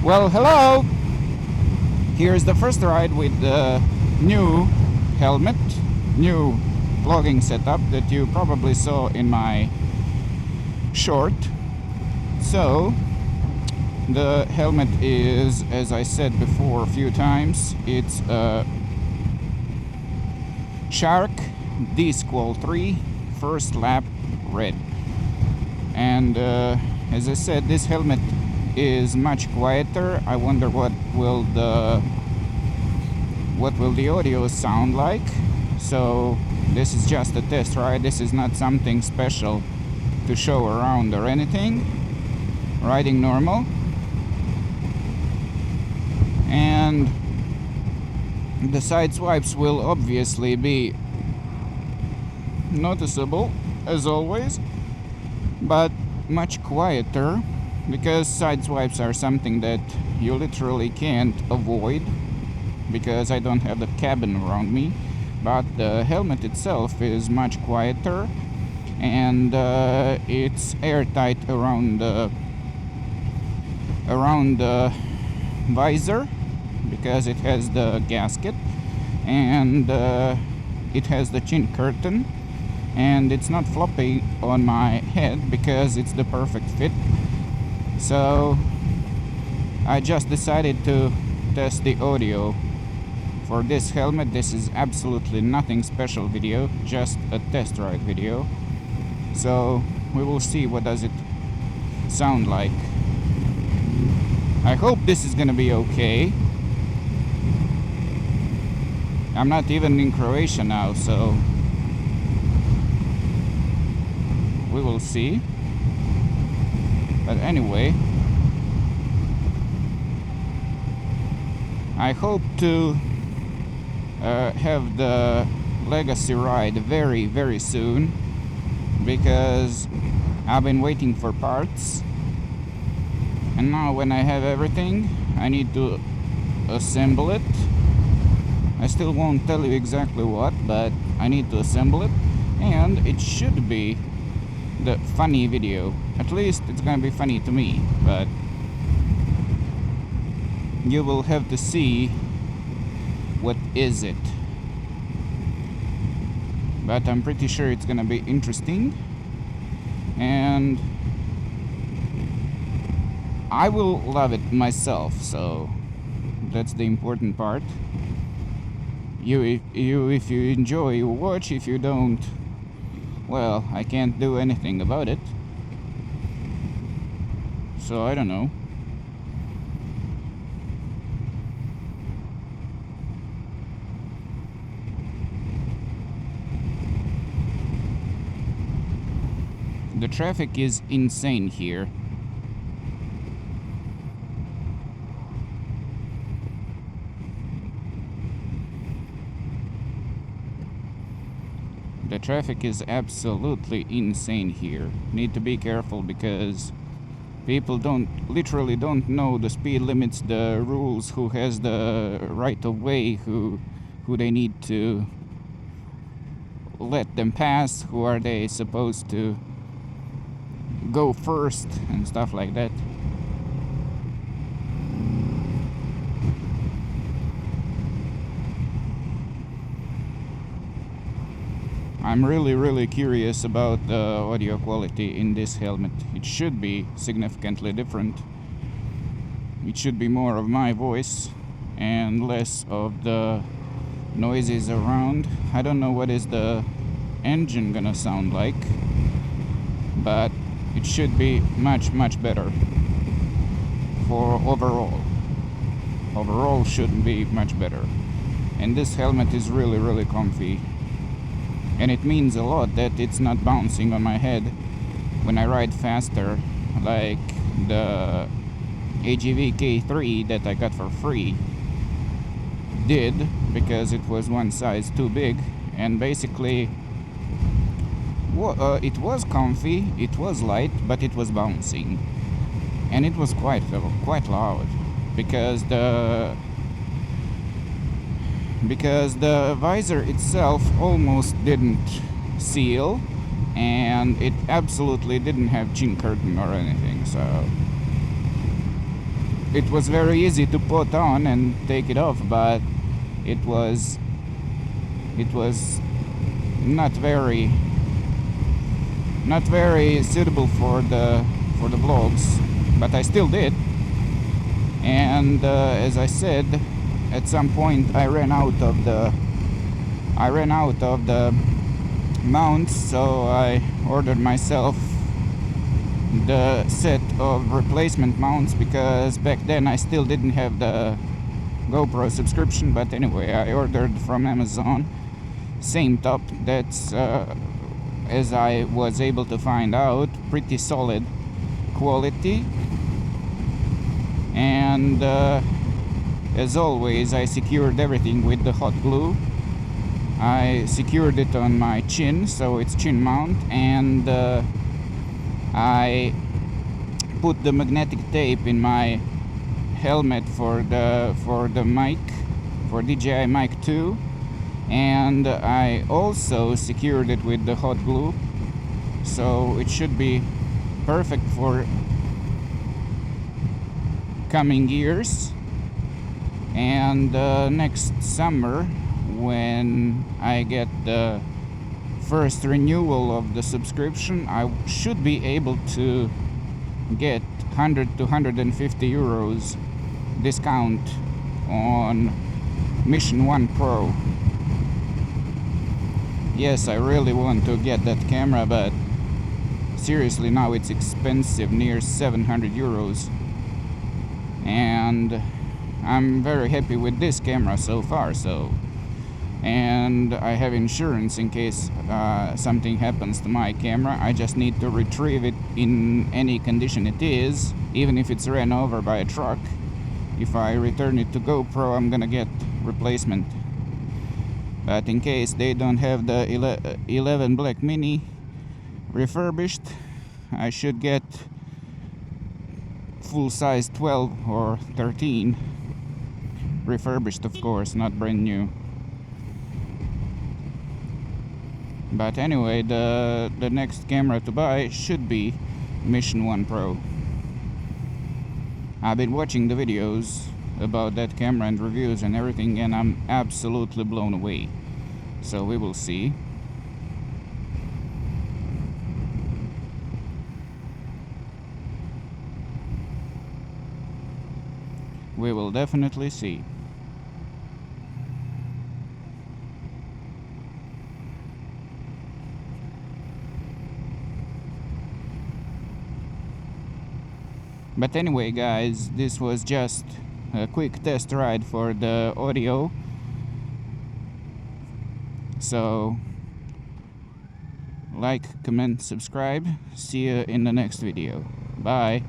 Well, hello! Here's the first ride with the new helmet, new vlogging setup that you probably saw in my short. So, the helmet is, as I said before a few times, it's a Shark D-Skwal 3 first lap red. And as I said, this helmet is much quieter. I wonder what will the audio sound like. So this is just a test ride. This is not something special to show around or anything. Riding normal. And the side swipes will obviously be noticeable as always, but much quieter, because side swipes are something that you literally can't avoid because I don't have the cabin around me. But the helmet itself is much quieter, and it's airtight around the visor because it has the gasket, and it has the chin curtain, and it's not floppy on my head because it's the perfect fit. So I just decided to test the audio for this helmet. This is absolutely nothing special video, just a test ride video. So we will see what does it sound like. I hope this is gonna be okay. I'm not even in Croatia now, so we will see. But anyway, I hope to have the legacy ride very, very soon, because I've been waiting for parts, and now when I have everything, I need to assemble it. I still won't tell you exactly what, but I need to assemble it, and it should be the funny video. At least it's gonna be funny to me, but you will have to see what is it. But I'm pretty sure it's gonna be interesting, and I will love it myself, so that's the important part. If you enjoy, you watch. If you don't, well, I can't do anything about it. So I don't know. The traffic is insane here. The traffic is absolutely insane here. Need to be careful because people literally don't know the speed limits, the rules, who has the right of way, who they need to let them pass, who are they supposed to go first, and stuff like that. I'm really curious about the audio quality in this helmet. It should be significantly different. It should be more of my voice and less of the noises around. I don't know what is the engine gonna sound like, but it should be much better for overall. Overall should be much better. And this helmet is really comfy. And it means a lot that it's not bouncing on my head when I ride faster, like the AGV K3 that I got for free did, because it was one size too big. And basically it was comfy, it was light, but it was bouncing, and it was quite loud because the visor itself almost didn't seal, and it absolutely didn't have chin curtain or anything. So it was very easy to put on and take it off, but it was not very suitable for the vlogs, but I still did. And as I said, at some point I ran out of the mounts, so I ordered myself the set of replacement mounts, because back then I still didn't have the GoPro subscription. But anyway, I ordered from Amazon same top. That's as I was able to find out, pretty solid quality. And as always, I secured everything with the hot glue. I secured it on my chin, so it's chin mount, and I put the magnetic tape in my helmet for the mic, for DJI Mic 2, and I also secured it with the hot glue, so it should be perfect for coming years. And next summer, when I get the first renewal of the subscription, I should be able to get 100 to 150 euros discount on Mission 1 Pro. Yes, I really want to get that camera, but seriously, now it's expensive, near 700 euros. And I'm very happy with this camera so far, and I have insurance in case something happens to my camera. I just need to retrieve it in any condition it is, even if it's ran over by a truck. If I return it to GoPro, I'm gonna get replacement. But in case they don't have the 11 Black Mini refurbished, I should get full size 12 or 13 refurbished, of course, not brand new. But anyway, the next camera to buy should be Mission 1 Pro. I've been watching the videos about that camera and reviews and everything, and I'm absolutely blown away. So we will see. We will definitely see. But anyway, guys, this was just a quick test ride for the audio. So, like, comment, subscribe. See you in the next video. Bye.